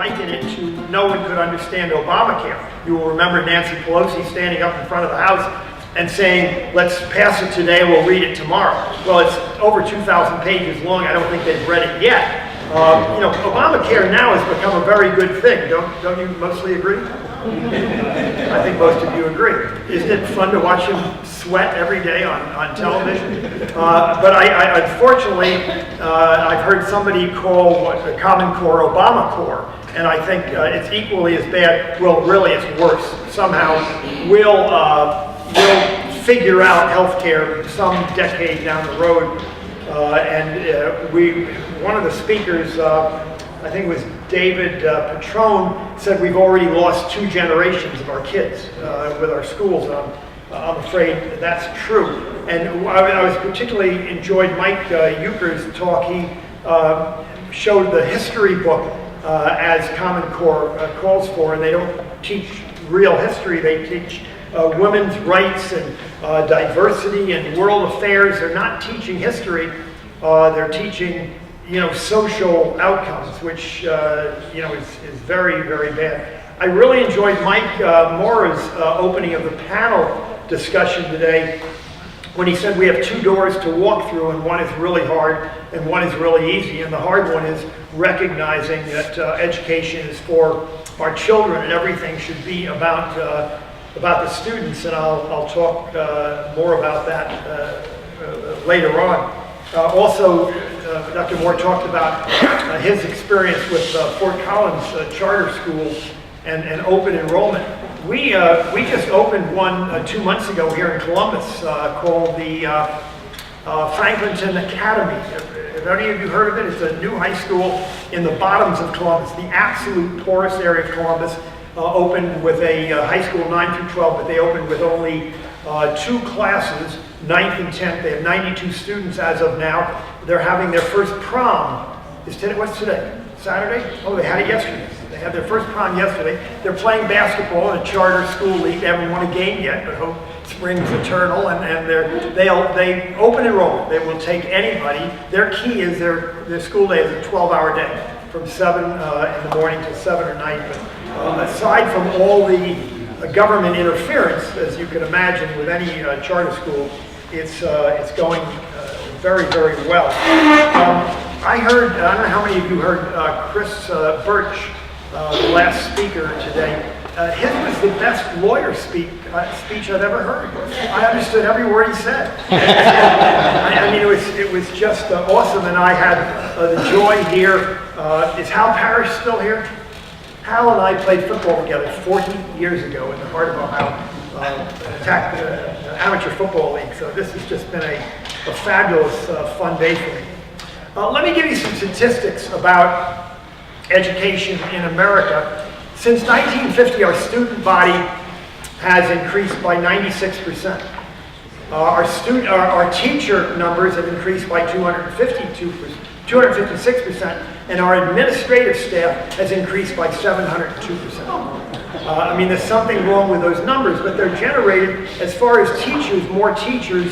liken it to no one could understand Obamacare. You will remember Nancy Pelosi standing up in front of the House and saying, let's pass it today, we'll read it tomorrow. Well, it's over 2,000 pages long. I don't think they've read it yet. You know, Obamacare now has become a very good thing. Don't you mostly agree? I think most of you agree. Isn't it fun to watch him sweat every day on television? But unfortunately, I've heard somebody call the Common Core Obama Core, and I think it's equally as bad. Well, really, it's worse. Somehow, we'll figure out healthcare some decade down the road, one of the speakers, I think it was David Petrone, said we've already lost 2 generations of our kids with our schools. I'm afraid that's true. And I was particularly enjoyed Mike Euchre's talk. He showed the history book as Common Core calls for, and they don't teach real history. They teach women's rights and diversity and world affairs. They're not teaching history. They're teaching, you know, social outcomes, which you know is very, very bad. I really enjoyed Mike Mora's opening of the panel discussion today when he said we have 2 doors to walk through, and one is really hard and one is really easy. And the hard one is recognizing that education is for our children and everything should be about the students. And I'll talk more about that later on. Also, Dr. Moore talked about his experience with Fort Collins Charter School and open enrollment. We just opened one 2 months ago here in Columbus called the Franklinton Academy. Have any of you heard of it? It's a new high school in the bottoms of Columbus, the absolute poorest area of Columbus. Opened with a high school 9 through 12, but they opened with only 2 classes, 9th and 10th. They have 92 students as of now. They're having their first prom. What's today? Saturday? Oh, they had it yesterday. They had their first prom yesterday. They're playing basketball in a charter school league. They haven't won a game yet, but hope springs eternal. And they open enrollment. They will take anybody. Their key is their school day is a 12-hour day, from 7 in the morning to 7 at night. But aside from all the government interference, as you can imagine with any charter school, it's going very, very well. I heard, I don't know how many of you heard Chris Birch, the last speaker today. His was the best lawyer speech I've ever heard. I understood every word he said. I mean, it was just awesome, and I had the joy here. Is Hal Parrish still here? Hal and I played football together 40 years ago in the heart of Ohio, attacked the amateur football league. So this has just been a fabulous, fun day for me. Let me give you some statistics about education in America. Since 1950, our student body has increased by 96%. Our teacher numbers have increased by 256%, and our administrative staff has increased by 702%. I mean, there's something wrong with those numbers, but they're generated, as far as teachers, more teachers,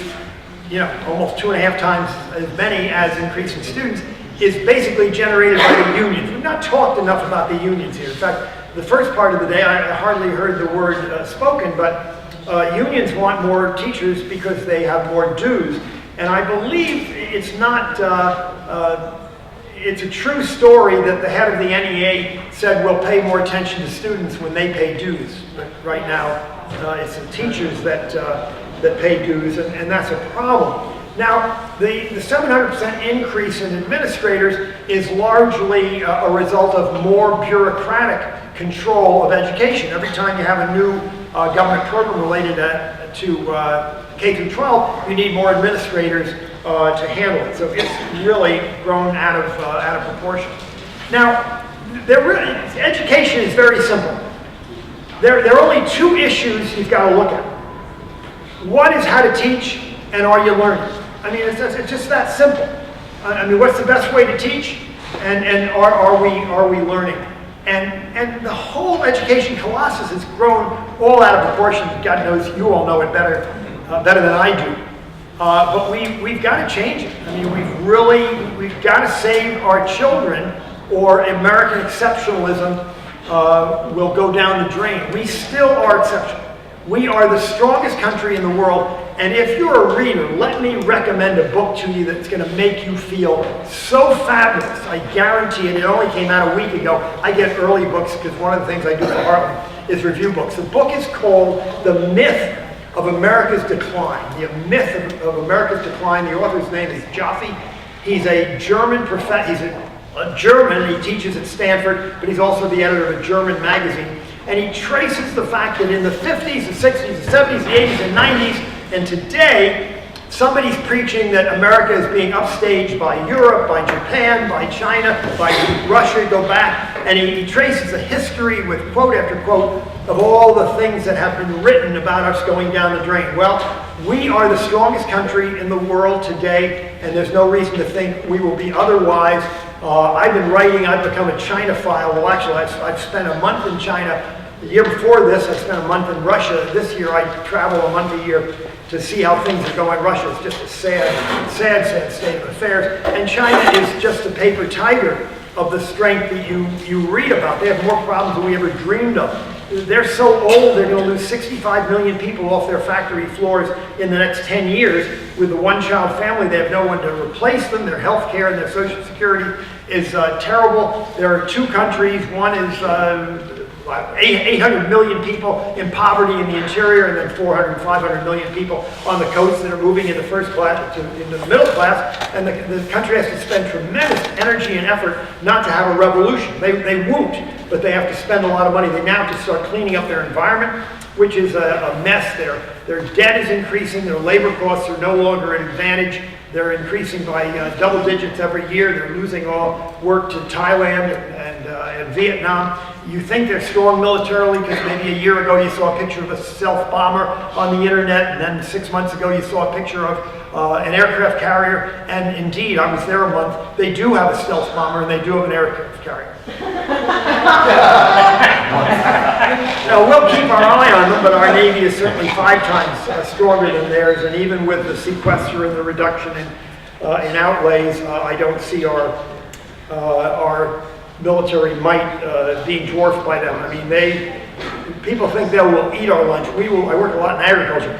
you know, almost 2.5 times as many as increasing students, is basically generated by the unions. We've not talked enough about the unions here. In fact, the first part of the day, I hardly heard the word spoken, but unions want more teachers because they have more dues. And I believe it's not, it's a true story that the head of the NEA said we'll pay more attention to students when they pay dues. But right now, it's the teachers that pay dues, and that's a problem. Now, the 700% increase in administrators is largely a result of more bureaucratic control of education. Every time you have a new government program related to K through 12, you need more administrators to handle it. So it's really grown out of proportion. Now, education is very simple. There are only 2 issues you've got to look at. One is how to teach, and are you learning? I mean, it's just that simple. I mean, what's the best way to teach, and are we learning? And the whole education colossus has grown all out of proportion. God knows you all know it better than I do. But we've got to change it. I mean, we've got to save our children, or American exceptionalism will go down the drain. We still are exceptional. We are the strongest country in the world, and if you're a reader, let me recommend a book to you that's going to make you feel so fabulous. I guarantee it. It only came out a week ago. I get early books because one of the things I do for Heartland is review books. The book is called The Myth of America's Decline. The Myth of America's Decline. The author's name is Jaffe. He's a German professor. He's a German. He teaches at Stanford, but he's also the editor of a German magazine. And he traces the fact that in the 50s, the 60s, the 70s, the 80s, and 90s, and today, somebody's preaching that America is being upstaged by Europe, by Japan, by China, by Russia, go back, and he traces the history with quote after quote of all the things that have been written about us going down the drain. Well, we are the strongest country in the world today, and there's no reason to think we will be otherwise. I've been writing, I've become a China-phile. Well, actually, I've spent a month in China. The year before this, I spent a month in Russia. This year, I travel a month a year to see how things are going. Russia is just a sad state of affairs. And China is just a paper tiger of the strength that you read about. They have more problems than we ever dreamed of. They're so old, they're going to lose 65 million people off their factory floors in the next 10 years. With a one-child family, they have no one to replace them. Their health care and their social security is terrible. There are two countries. One is 800 million people in poverty in the interior, and then 400, 500 million people on the coast that are moving into first class, into the middle class, and the country has to spend tremendous energy and effort not to have a revolution. They won't, but they have to spend a lot of money. They now have to start cleaning up their environment, which is a mess. Their debt is increasing, their labor costs are no longer an advantage. They're increasing by double digits every year. They're losing all work to Thailand and Vietnam. You think they're strong militarily because maybe a year ago you saw a picture of a stealth bomber on the internet, and then 6 months ago you saw a picture of an aircraft carrier, and indeed, I was there a month, they do have a stealth bomber and they do have an aircraft carrier. Now, we'll keep our eye on them, but our Navy is certainly 5 times stronger than theirs, and even with the sequester and the reduction in outlays, I don't see our military might being dwarfed by them. I mean, people think they will eat our lunch. I work a lot in agriculture.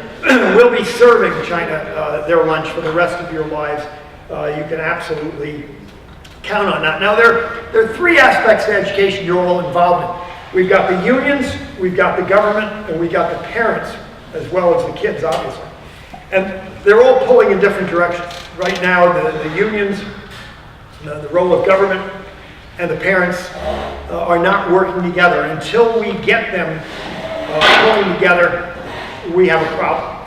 We'll be serving China their lunch for the rest of your lives. You can absolutely count on that. Now, there are 3 aspects to education you're all involved in. We've got the unions, we've got the government, and we've got the parents, as well as the kids, obviously. And they're all pulling in different directions. Right now, the unions, the role of government, and the parents are not working together. Until we get them pulling together, we have a problem.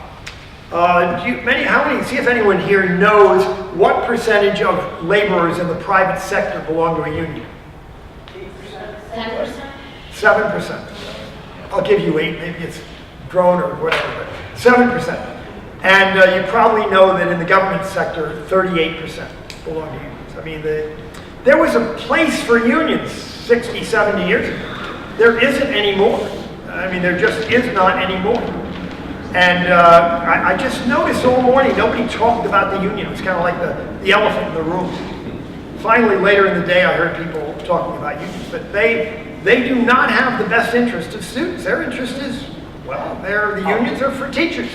See if anyone here knows what percentage of laborers in the private sector belong to a union? 7%. 7%. I'll give you 8, maybe it's grown or whatever, but 7%. And you probably know that in the government sector, 38% belong to unions. I mean, there was a place for unions 60, 70 years ago. There isn't anymore. I mean, there just is not anymore. And I just noticed all morning, nobody talked about the union. It was kind of like the elephant in the room. Finally, later in the day, I heard people talking about unions, but they do not have the best interest of students. Their interest is, well, the unions are for teachers,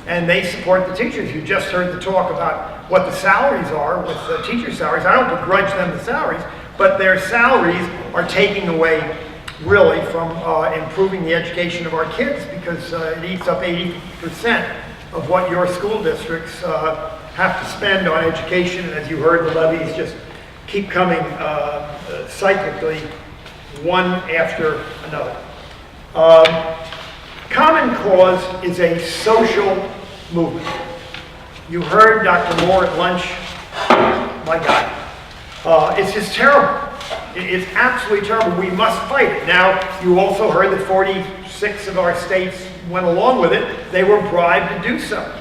and they support the teachers. You just heard the talk about what the salaries are with the teacher salaries. I don't begrudge them the salaries, but their salaries are taking away really from improving the education of our kids, because it eats up 80% of what your school districts have to spend on education. And as you heard, the levies just keep coming cyclically, one after another. Common Cause is a social movement. You heard Dr. Moore at lunch. My God. It's just terrible. It's absolutely terrible. We must fight it. Now, you also heard that 46 of our states went along with it. They were bribed to do so.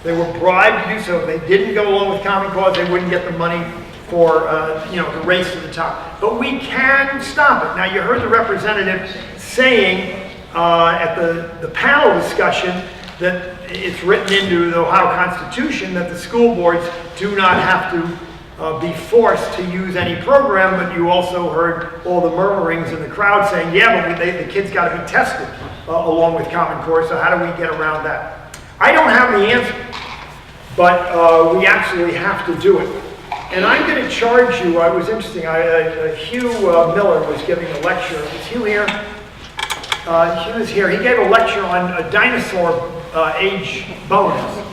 They were bribed to do so. If they didn't go along with Common Cause, they wouldn't get the money for the race to the top. But we can stop it. Now, you heard the representative saying at the panel discussion that it's written into the Ohio Constitution that the school boards do not have to be forced to use any program, but you also heard all the murmurings in the crowd saying, yeah, but the kids got to be tested along with Common Core, so how do we get around that? I don't have the answer, but we absolutely have to do it. And I'm going to charge you, it was interesting, Hugh Miller was giving a lecture. Is Hugh here? Hugh is here. He gave a lecture on dinosaur age bones.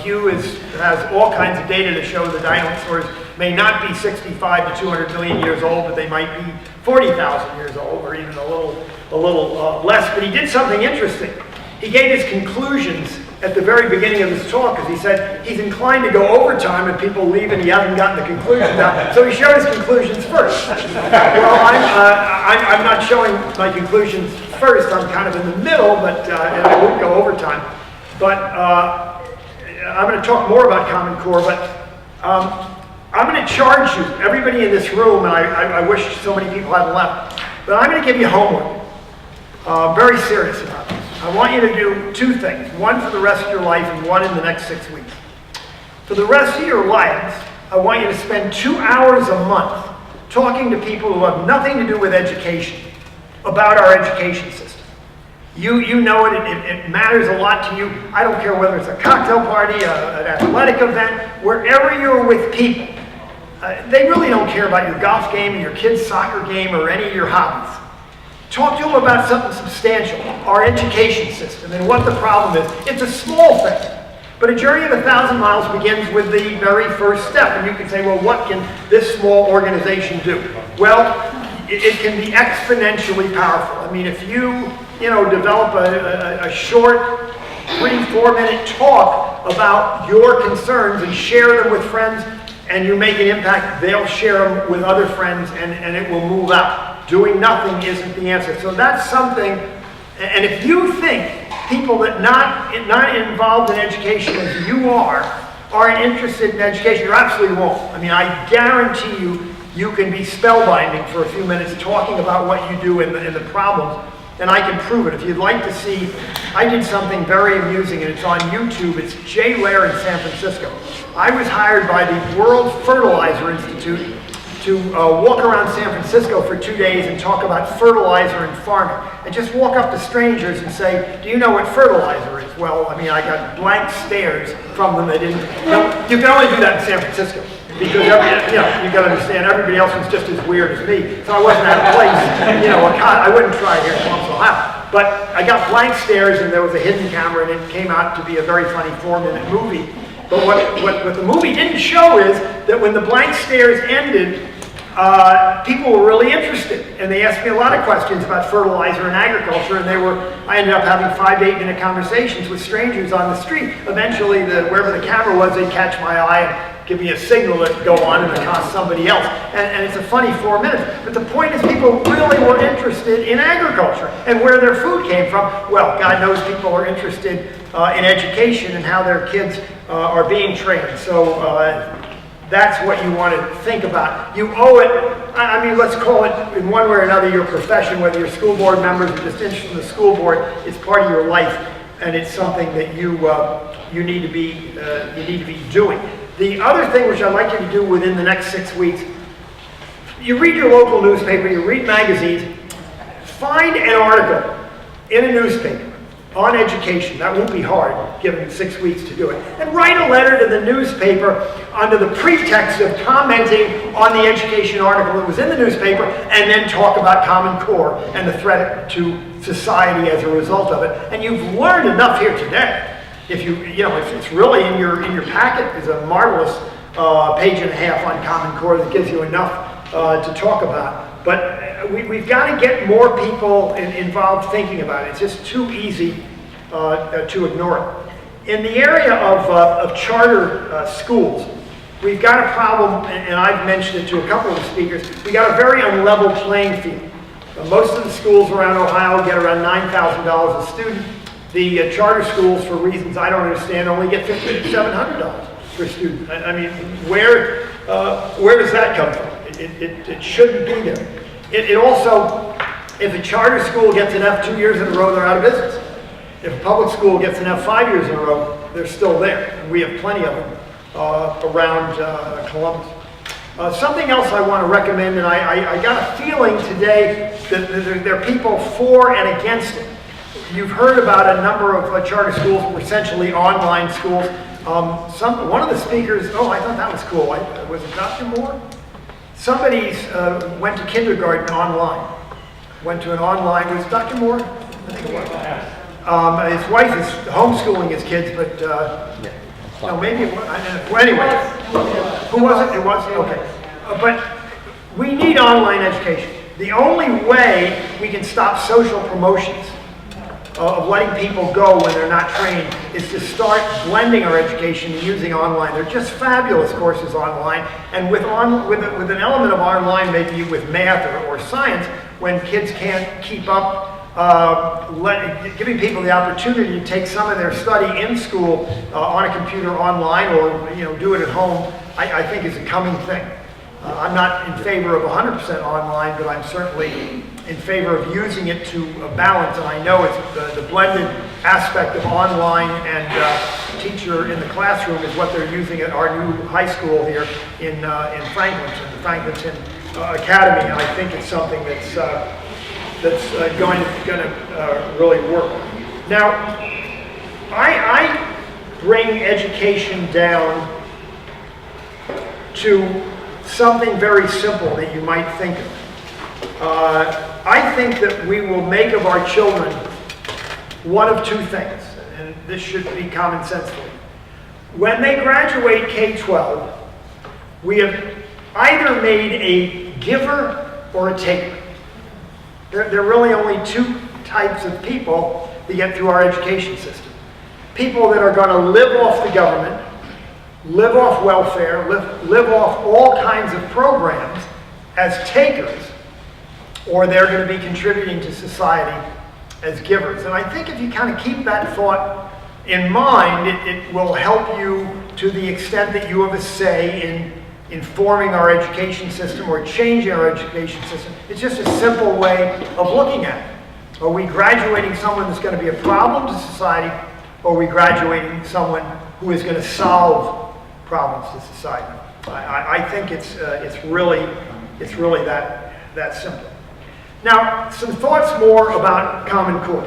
Hugh has all kinds of data to show the dinosaurs may not be 65 to 200 million years old, but they might be 40,000 years old, or even a little less. But he did something interesting. He gave his conclusions at the very beginning of his talk, because he said he's inclined to go overtime and people leave and he hasn't gotten the conclusions out. So he showed his conclusions first. Well, I'm not showing my conclusions first. I'm kind of in the middle, but and I won't go overtime. But I'm going to talk more about Common Core, but I'm going to charge you, everybody in this room, and I wish so many people hadn't left, but I'm going to give you homework. Very serious about this. I want you to do two things, one for the rest of your life and one in the next 6 weeks. For the rest of your lives, I want you to spend 2 hours a month talking to people who have nothing to do with education about our education system. You know it matters a lot to you. I don't care whether it's a cocktail party, an athletic event, wherever you're with people. They really don't care about your golf game or your kid's soccer game or any of your hobbies. Talk to them about something substantial, our education system, and what the problem is. It's a small thing, but a journey of 1,000 miles begins with the very first step. And you can say, well, what can this small organization do? Well, it can be exponentially powerful. I mean, if you develop a short 3-4 minute talk about your concerns and share them with friends, and you make an impact, they'll share them with other friends, and it will move out. Doing nothing isn't the answer. So that's something, and if you think people that not involved in education as you aren't interested in education, you're absolutely wrong. I mean, I guarantee you can be spellbinding for a few minutes talking about what you do and the problems, and I can prove it. If you'd like to see, I did something very amusing, and it's on YouTube. It's Lehr in San Francisco. I was hired by the World Fertilizer Institute to walk around San Francisco for 2 days and talk about fertilizer and farming. And just walk up to strangers and say, do you know what fertilizer is? Well, I mean, I got blank stares from them. They didn't. You can only do that in San Francisco, because you got to understand, everybody else was just as weird as me. So I wasn't at a place, I wouldn't try here in Columbus, Ohio. But I got blank stares, and there was a hidden camera, and it came out to be a very funny 4-minute movie. But what the movie didn't show is that when the blank stares ended, people were really interested, and they asked me a lot of questions about fertilizer and agriculture, and I ended up having 5 to 8 minute conversations with strangers on the street. Eventually, wherever the camera was, they'd catch my eye and give me a signal that go on and accost somebody else. And it's a funny 4 minutes. But the point is, people really were interested in agriculture and where their food came from. Well, God knows people are interested in education and how their kids are being trained. So that's what you want to think about. You owe it, I mean, let's call it in one way or another your profession, whether you're school board members or just interested in the school board, it's part of your life, and it's something that you need to be doing. The other thing which I'd like you to do within the next 6 weeks, you read your local newspaper, you read magazines, find an article in a newspaper on education. That won't be hard, given 6 weeks to do it. And write a letter to the newspaper under the pretext of commenting on the education article that was in the newspaper, and then talk about Common Core and the threat to society as a result of it. And you've learned enough here today. If it's really in your packet is a marvelous 1.5 pages on Common Core that gives you enough to talk about. But we've got to get more people involved thinking about it. It's just too easy to ignore it. In the area of charter schools, we've got a problem, and I've mentioned it to a couple of the speakers. We got a very unlevel playing field. Most of the schools around Ohio get around $9,000 a student. The charter schools, for reasons I don't understand, only get $500 to $700 per student. I mean, where does that come from? It shouldn't be there. It also, if a charter school gets an F 2 years in a row, they're out of business. If a public school gets an F 5 years in a row, they're still there. And we have plenty of them around Columbus. Something else I want to recommend, and I got a feeling today that there are people for and against it. You've heard about a number of charter schools that were essentially online schools. One of the speakers, oh, I thought that was cool. Was it Dr. Moore? Somebody went to kindergarten online. Went to an online, was it Dr. Moore? I think it was. His wife is homeschooling his kids, but no, maybe it was. Well, anyway, who was it? It was? Okay. But we need online education. The only way we can stop social promotions of letting people go when they're not trained is to start blending our education and using online. They're just fabulous courses online, and with an element of online, maybe with math or science, when kids can't keep up, giving people the opportunity to take some of their study in school on a computer online, or do it at home, I think is a coming thing. I'm not in favor of 100% online, but I'm certainly in favor of using it to balance, and I know it's the blended aspect of online and teacher in the classroom is what they're using at our new high school here in Franklinton, the Franklinton Academy, and I think it's something that's going to really work. Now, I bring education down to something very simple that you might think of. I think that we will make of our children one of two things, and this should be common sense. When they graduate K-12, we have either made a giver or a taker. There are really only two types of people that get through our education system. People that are going to live off the government, live off welfare, live off all kinds of programs as takers, or they're going to be contributing to society as givers. And I think if you kind of keep that thought in mind, it will help you to the extent that you have a say in informing our education system or changing our education system. It's just a simple way of looking at it. Are we graduating someone that's going to be a problem to society, or are we graduating someone who is going to solve problems to society? I think it's really that simple. Now, some thoughts more about Common Core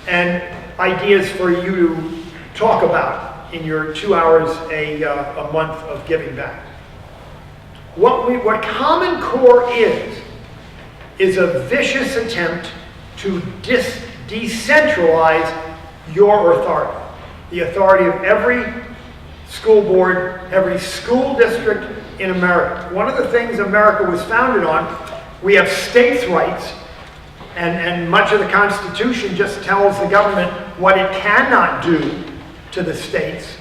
and ideas for you to talk about in your 2 hours a month of giving back. What Common Core is a vicious attempt to decentralize your authority, the authority of every school board, every school district in America. One of the things America was founded on, we have states' rights, and much of the Constitution just tells the government what it cannot do to the states.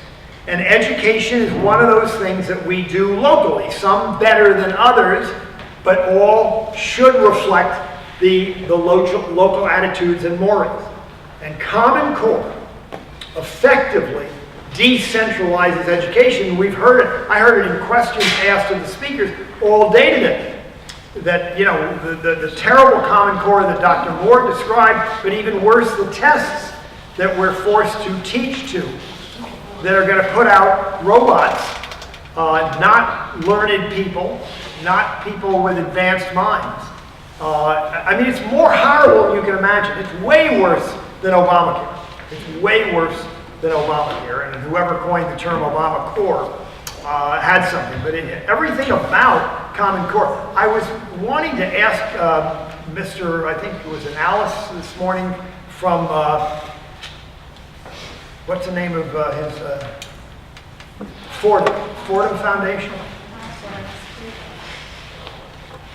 And education is one of those things that we do locally, some better than others, but all should reflect the local attitudes and mores. And Common Core effectively decentralizes education. We've heard it. I heard it in questions asked of the speakers all day today. That, the terrible Common Core that Dr. Moore described, but even worse, the tests that we're forced to teach to, that are going to put out robots, not learned people, not people with advanced minds. I mean, it's more horrible than you can imagine. It's way worse than Obamacare. It's way worse than Obamacare, and whoever coined the term Obama Core had something. But everything about Common Core. I was wanting to ask Mr. I think it was an Alice this morning from, what's the name of his, Fordham Foundation?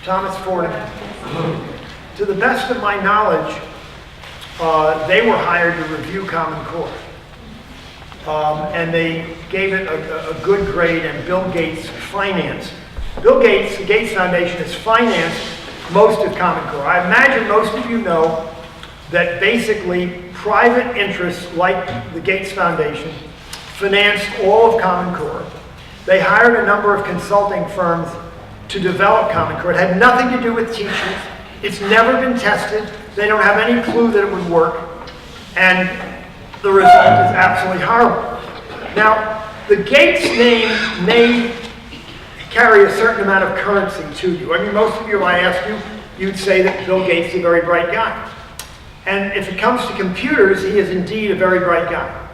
Thomas Fordham. To the best of my knowledge, they were hired to review Common Core. And they gave it a good grade, and Bill Gates financed. Bill Gates, the Gates Foundation, has financed most of Common Core. I imagine most of you know that basically private interests like the Gates Foundation financed all of Common Core. They hired a number of consulting firms to develop Common Core. It had nothing to do with teachers. It's never been tested. They don't have any clue that it would work. And the result is absolutely horrible. Now, the Gates name may carry a certain amount of currency to you. I mean, most of you, if I ask you, you'd say that Bill Gates is a very bright guy. And if it comes to computers, he is indeed a very bright guy.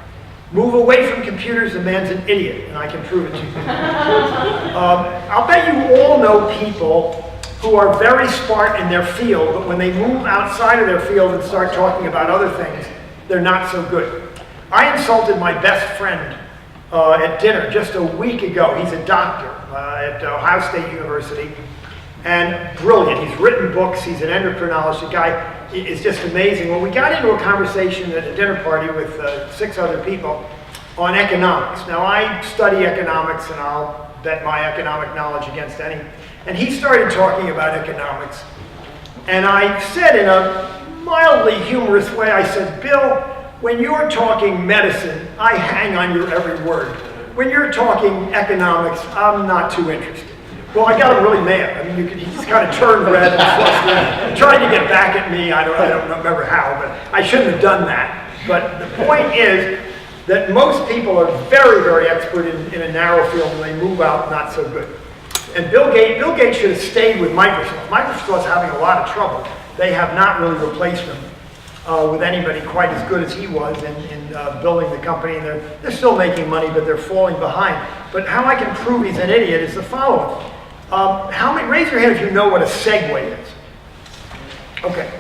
Move away from computers, the man's an idiot, and I can prove it to you. I'll bet you all know people who are very smart in their field, but when they move outside of their field and start talking about other things, they're not so good. I insulted my best friend at dinner just a week ago. He's a doctor at Ohio State University, and brilliant. He's written books. He's an endocrinologist. The guy is just amazing. Well, we got into a conversation at a dinner party with 6 other people on economics. Now, I study economics, and I'll bet my economic knowledge against any. And he started talking about economics. And I said in a mildly humorous way, I said, Bill, when you're talking medicine, I hang on your every word. When you're talking economics, I'm not too interested. Well, I got him really mad. I mean, he just kind of turned red and flustered, tried to get back at me. I don't remember how, but I shouldn't have done that. But the point is that most people are very, very expert in a narrow field, and they move out not so good. And Bill Gates should have stayed with Microsoft. Microsoft's having a lot of trouble. They have not really replaced him with anybody quite as good as he was in building the company. And they're still making money, but they're falling behind. But how I can prove he's an idiot is the following. Raise your hand if you know what a Segway is. Okay.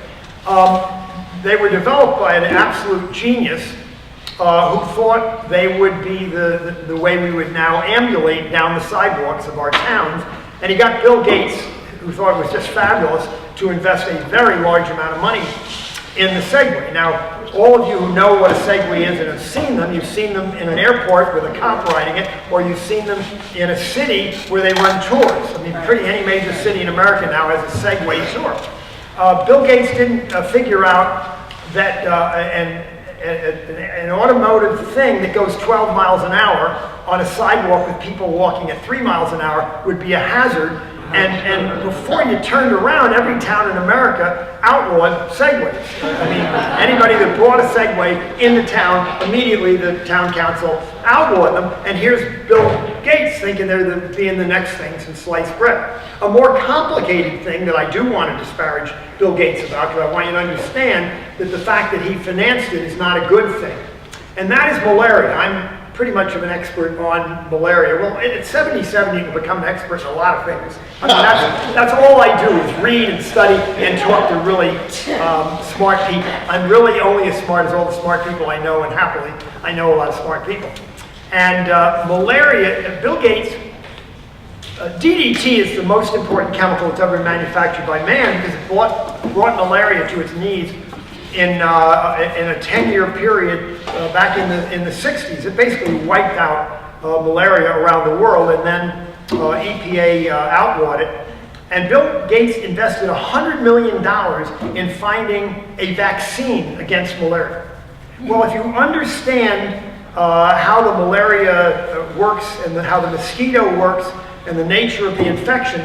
They were developed by an absolute genius who thought they would be the way we would now ambulate down the sidewalks of our towns. And he got Bill Gates, who thought it was just fabulous, to invest a very large amount of money in the Segway. Now, all of you who know what a Segway is and have seen them, you've seen them in an airport with a cop riding it, or you've seen them in a city where they run tours. I mean, any major city in America now has a Segway tour. Bill Gates didn't figure out that an automotive thing that goes 12 miles an hour on a sidewalk with people walking at 3 miles an hour would be a hazard. And before you turned around, every town in America outlawed Segways. I mean, anybody that brought a Segway in the town, immediately the town council outlawed them. And here's Bill Gates thinking they're being the next thing since sliced bread. A more complicated thing that I do want to disparage Bill Gates about, because I want you to understand that the fact that he financed it is not a good thing. And that is malaria. I'm pretty much of an expert on malaria. Well, at 77, you can become an expert in a lot of things. I mean, that's all I do is read and study and talk to really smart people. I'm really only as smart as all the smart people I know, and happily, I know a lot of smart people. And malaria, Bill Gates, DDT is the most important chemical that's ever been manufactured by man, because it brought malaria to its knees in a 10-year period back in the 60s. It basically wiped out malaria around the world, and then EPA outlawed it. And Bill Gates invested $100 million in finding a vaccine against malaria. Well, if you understand how the malaria works and how the mosquito works and the nature of the infection,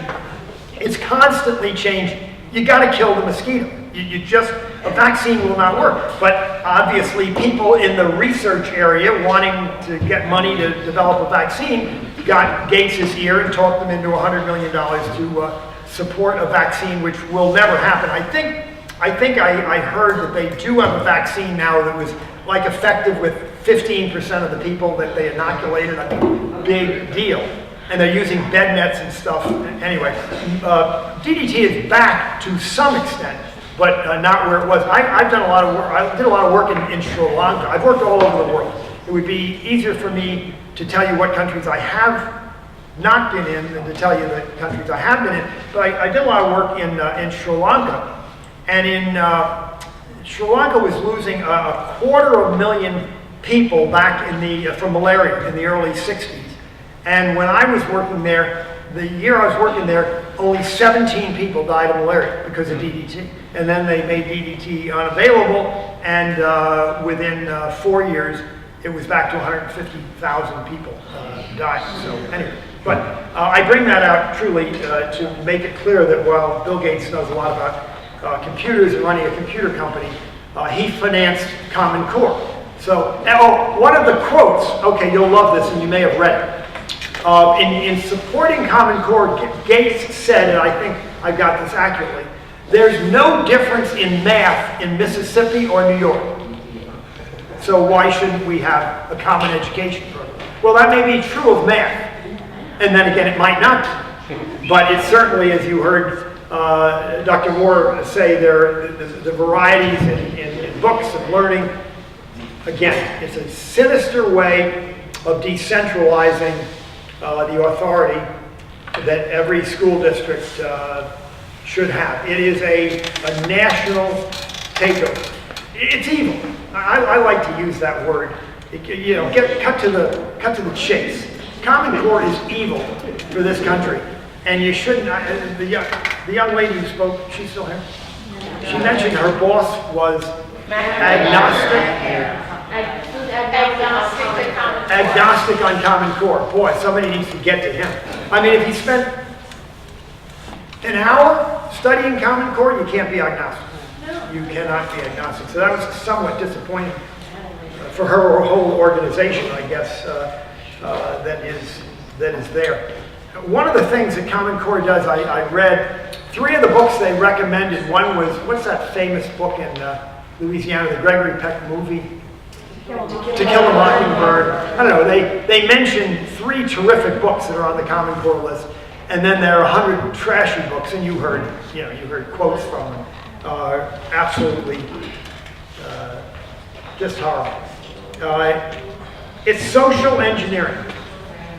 it's constantly changing. You got to kill the mosquito. A vaccine will not work. But obviously people in the research area wanting to get money to develop a vaccine got Gates' ear and talked them into $100 million to support a vaccine, which will never happen. I think I heard that they do have a vaccine now that was like effective with 15% of the people that they inoculated. I mean, big deal. And they're using bed nets and stuff. Anyway, DDT is back to some extent, but not where it was. I've done a lot of work. I did a lot of work in Sri Lanka. I've worked all over the world. It would be easier for me to tell you what countries I have not been in than to tell you the countries I have been in. But I did a lot of work in Sri Lanka. And in Sri Lanka was losing 250,000 people back from malaria in the early 60s. And when I was working there, the year I was working there, only 17 people died of malaria because of DDT. And then they made DDT unavailable, and within 4 years, it was back to 150,000 people dying. So anyway, but I bring that out truly to make it clear that while Bill Gates knows a lot about computers and running a computer company, he financed Common Core. So, one of the quotes, okay, you'll love this, and you may have read it. In supporting Common Core, Gates said, and I think I got this accurately, there's no difference in math in Mississippi or New York. So why shouldn't we have a common education program? Well, that may be true of math. And then again, it might not be. But it certainly, as you heard Dr. Moore say, the varieties in books of learning, again, it's a sinister way of decentralizing the authority that every school district should have. It is a national takeover. It's evil. I like to use that word. Cut to the chase. Common Core is evil for this country, and you shouldn't. The young lady who spoke, she's still here. She mentioned her boss was agnostic on Common Core. Boy, somebody needs to get to him. I mean, if he spent an hour studying Common Core, you can't be agnostic. You cannot be agnostic. So that was somewhat disappointing for her whole organization, I guess, that is there. One of the things that Common Core does, I read 3 of the books they recommended. One was, what's that famous book in Louisiana, the Gregory Peck movie? To Kill a Mockingbird. I don't know, they mentioned 3 terrific books that are on the Common Core list, and then there are 100 trashy books, and you heard quotes from them. Absolutely just horrible. It's social engineering.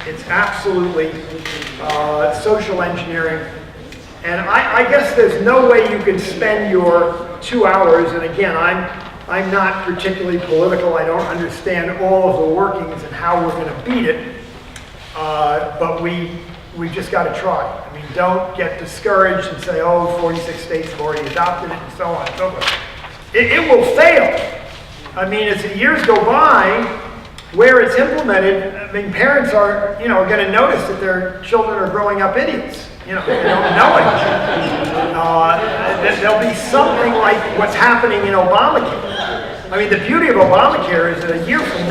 It's absolutely social engineering. And I guess there's no way you can spend your 2 hours, and again, I'm not particularly political. I don't understand all of the workings and how we're going to beat it, but we've just got to try. I mean, don't get discouraged and say, oh, 46 states have already adopted it and so on and so forth. It will fail. I mean, as the years go by, where it's implemented, I mean, parents are going to notice that their children are growing up idiots. They don't know it. There'll be something like what's happening in Obamacare. I mean, the beauty of Obamacare is that a year from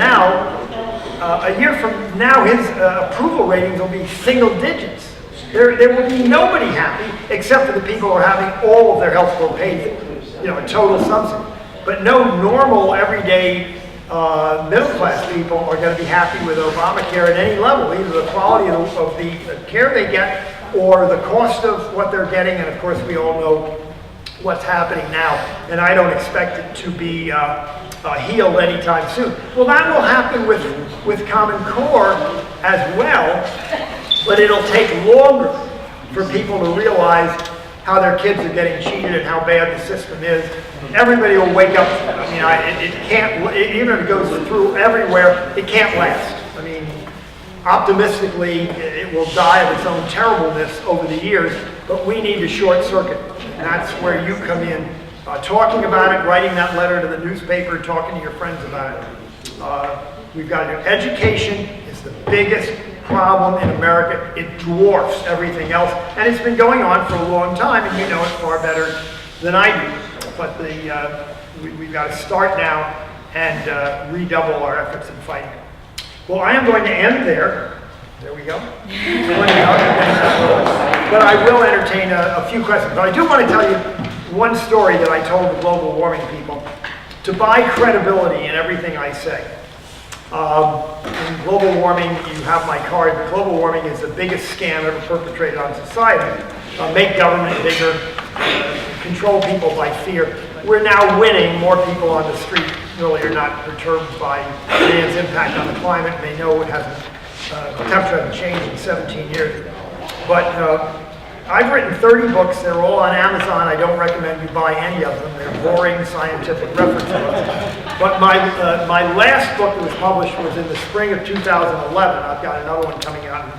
now, his approval ratings will be single digits. There will be nobody happy except for the people who are having all of their health care paid for, a total subsidy. But no normal, everyday middle-class people are going to be happy with Obamacare at any level, either the quality of the care they get or the cost of what they're getting. And of course, we all know what's happening now, and I don't expect it to be healed anytime soon. Well, that will happen with Common Core as well, but it'll take longer for people to realize how their kids are getting cheated and how bad the system is. Everybody will wake up. I mean, it can't, even if it goes through everywhere, it can't last. I mean, optimistically, it will die of its own terribleness over the years, but we need to short circuit. And that's where you come in, talking about it, writing that letter to the newspaper, talking to your friends about it. We've got to do education is the biggest problem in America. It dwarfs everything else, and it's been going on for a long time, and you know it far better than I do. But we've got to start now and redouble our efforts in fighting it. Well, I am going to end there. There we go. But I will entertain a few questions. But I do want to tell you one story that I told the global warming people to buy credibility in everything I say. In global warming, you have my card, but global warming is the biggest scam ever perpetrated on society. Make government bigger, control people by fear. We're now winning. More people on the street really are not perturbed by man's impact on the climate. They know it hasn't, the temperature hasn't changed in 17 years. But I've written 30 books. They're all on Amazon. I don't recommend you buy any of them. They're boring scientific reference books. But my last book that was published was in the spring of 2011. I've got another one coming out in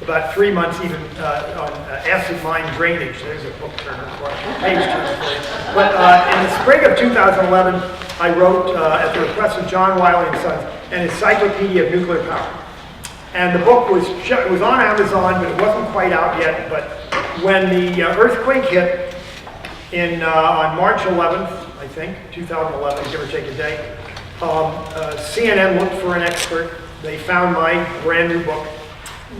about 3 months, even on acid mine drainage. There's a book turner for page turner for you. But in the spring of 2011, I wrote, at the request of John Wiley and Sons, an encyclopedia of nuclear power. And the book was on Amazon, but it wasn't quite out yet. But when the earthquake hit on March 11th, I think, 2011, give or take a day, CNN looked for an expert. They found my brand new book.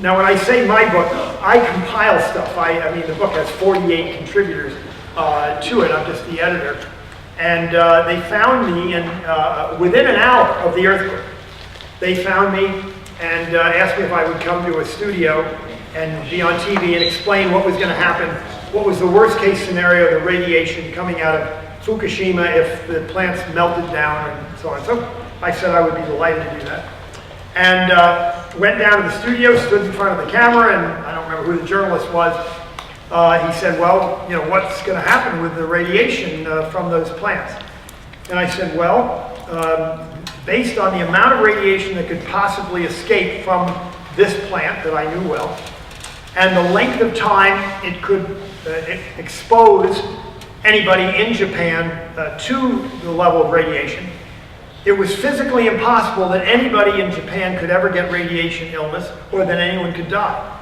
Now, when I say my book, I compile stuff. I mean, the book has 48 contributors to it. I'm just the editor. And they found me within an hour of the earthquake. They found me and asked me if I would come to a studio and be on TV and explain what was going to happen, what was the worst case scenario, the radiation coming out of Fukushima if the plants melted down and so on. So I said I would be delighted to do that. And went down to the studio, stood in front of the camera, and I don't remember who the journalist was. He said, well, you know, what's going to happen with the radiation from those plants? And I said, well, based on the amount of radiation that could possibly escape from this plant that I knew well, and the length of time it could expose anybody in Japan to the level of radiation, it was physically impossible that anybody in Japan could ever get radiation illness or that anyone could die.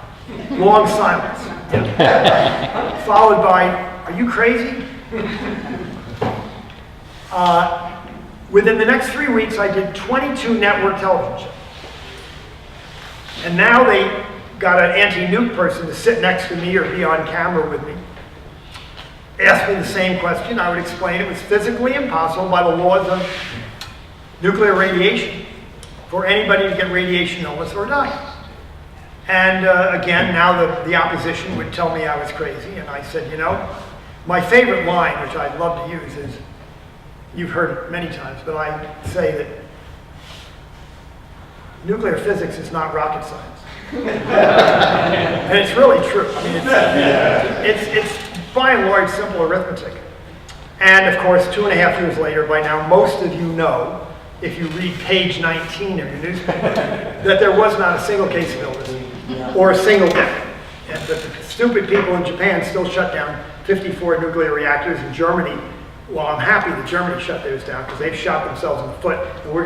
Long silence. Yeah. Followed by, are you crazy? Within the next 3 weeks, I did 22 network television shows. And now they got an anti-nuke person to sit next to me or be on camera with me. Ask me the same question, I would explain it was physically impossible by the laws of nuclear radiation for anybody to get radiation illness or die. And again, now the opposition would tell me I was crazy, and I said, you know, my favorite line, which I'd love to use, is, you've heard it many times, but I say that nuclear physics is not rocket science. And it's really true. I mean, it's by and large simple arithmetic. And of course, 2.5 years later, by now, most of you know, if you read page 19 of your newspaper, that there was not a single case of illness or a single death. And that the stupid people in Japan still shut down 54 nuclear reactors. In Germany, well, I'm happy that Germany shut theirs down because they've shot themselves in the foot, and we're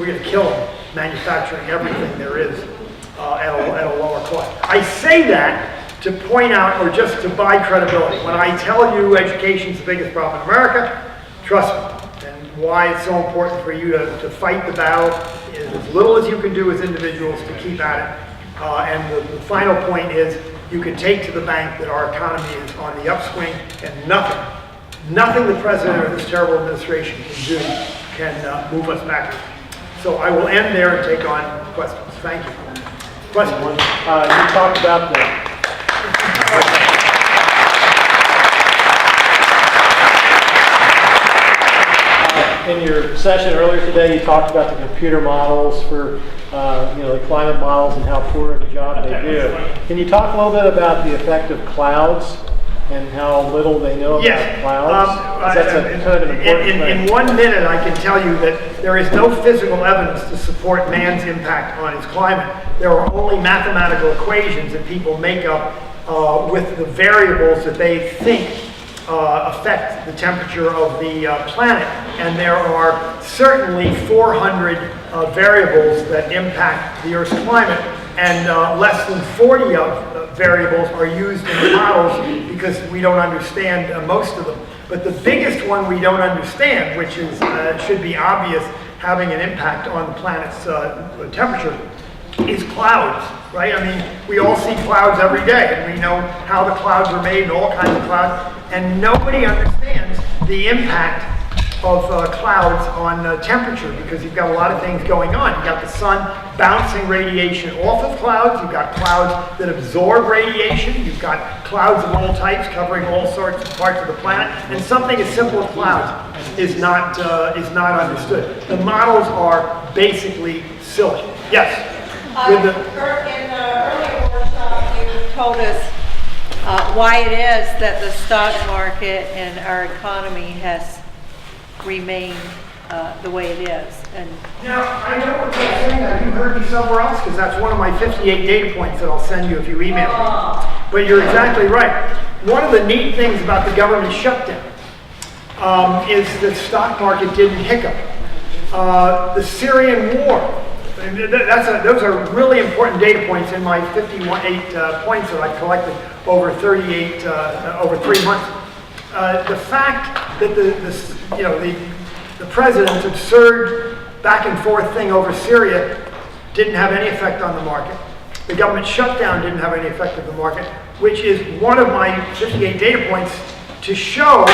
gonna kill them manufacturing everything there is at a lower cost. I say that to point out, or just to buy credibility. When I tell you education is the biggest problem in America, trust me. And why it's so important for you to fight the battle, as little as you can do as individuals to keep at it. And the final point is, you can take to the bank that our economy is on the upswing, and nothing the president or this terrible administration can do can move us backwards. So I will end there and take on questions. Thank you. Questions? You talked about the in your session earlier today, you talked about the computer models for the climate models and how poor of a job they do. Can you talk a little bit about the effect of clouds and how little they know about clouds? That's kind of an important thing. In 1 minute, I can tell you that there is no physical evidence to support man's impact on his climate. There are only mathematical equations that people make up with the variables that they think affect the temperature of the planet. And there are certainly 400 variables that impact the Earth's climate, and less than 40 of variables are used in the models because we don't understand most of them. But the biggest one we don't understand, which is should be obvious having an impact on the planet's temperature, is clouds, right? I mean, we all see clouds every day, and we know how the clouds are made and all kinds of clouds, and nobody understands the impact of clouds on temperature, because you've got a lot of things going on. You've got the sun bouncing radiation off of clouds, you've got clouds that absorb radiation, you've got clouds of all types covering all sorts of parts of the planet, and something as simple as clouds is not understood. The models are basically silly. Yes? In the earlier workshop, you told us why it is that the stock market and our economy has remained the way it is. And now, I know what you're saying. Have you heard me somewhere else? Because that's one of my 58 data points that I'll send you if you email me. But you're exactly right. One of the neat things about the government shutdown is the stock market didn't hiccup. The Syrian war. Those are really important data points in my 58 points that I've collected over 3 months. The fact that the president's absurd back and forth thing over Syria didn't have any effect on the market. The government shutdown didn't have any effect on the market, which is one of my 58 data points to show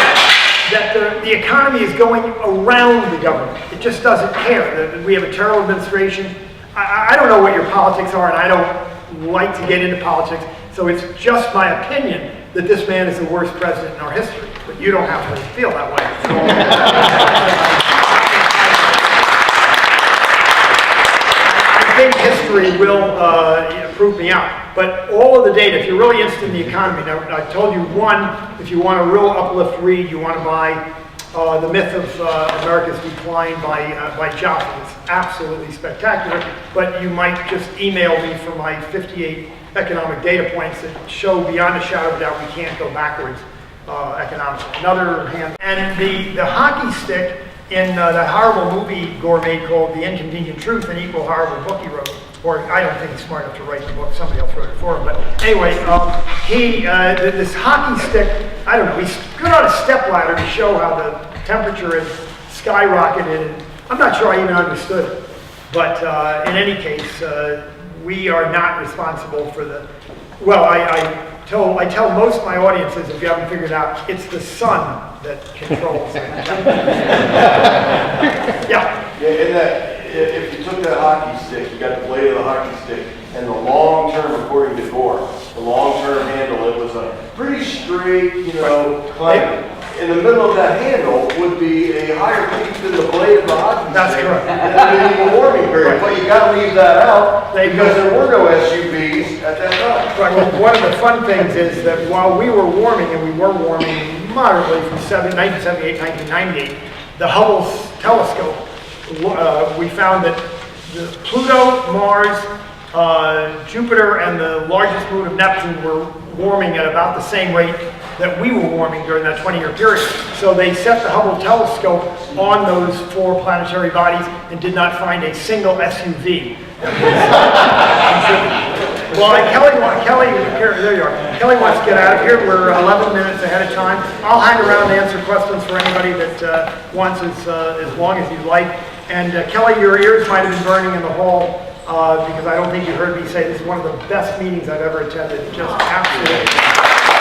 that the economy is going around the government. It just doesn't care. We have a terrible administration. I don't know what your politics are, and I don't like to get into politics, so it's just my opinion that this man is the worst president in our history. But you don't have to feel that way. I think history will prove me out. But all of the data, if you're really interested in the economy, now I told you one, if you want a real uplift read, you want to buy The Myth of America's Decline by Joplin. It's absolutely spectacular, but you might just email me for my 58 economic data points that show beyond a shadow of a doubt we can't go backwards economically. Another hand, and the hockey stick in that horrible movie Gore made called The Inconvenient Truth, an equal horrible book he wrote, or I don't think he's smart enough to write the book, somebody else wrote it for him, but anyway, this hockey stick, I don't know, he stood on a stepladder to show how the temperature had skyrocketed, and I'm not sure I even understood it, but in any case, we are not responsible for the, well, I tell most of my audiences, if you haven't figured it out, it's the sun that controls it. Yeah. Yeah, in that, if you took that hockey stick, you got the blade of the hockey stick, and the long term, according to Gore, the long term handle, it was a pretty straight, climb. In the middle of that handle would be a higher peak than the blade of the hockey stick. That's correct. And the warming period, but you got to leave that out because there were no SUVs at that time. Right, well, one of the fun things is that while we were warming, and we were warming moderately from 1978 1998, the Hubble telescope, we found that Pluto, Mars, Jupiter, and the largest moon of Neptune were warming at about the same rate that we were warming during that 20-year period. So they set the Hubble telescope on those 4 planetary bodies and did not find a single SUV. Well, Kelly, there you are. Kelly wants to get out of here. We're 11 minutes ahead of time. I'll hang around to answer questions for anybody that wants as long as you'd like. And Kelly, your ears might have been burning in the hall because I don't think you heard me say this is one of the best meetings I've ever attended. Just absolutely.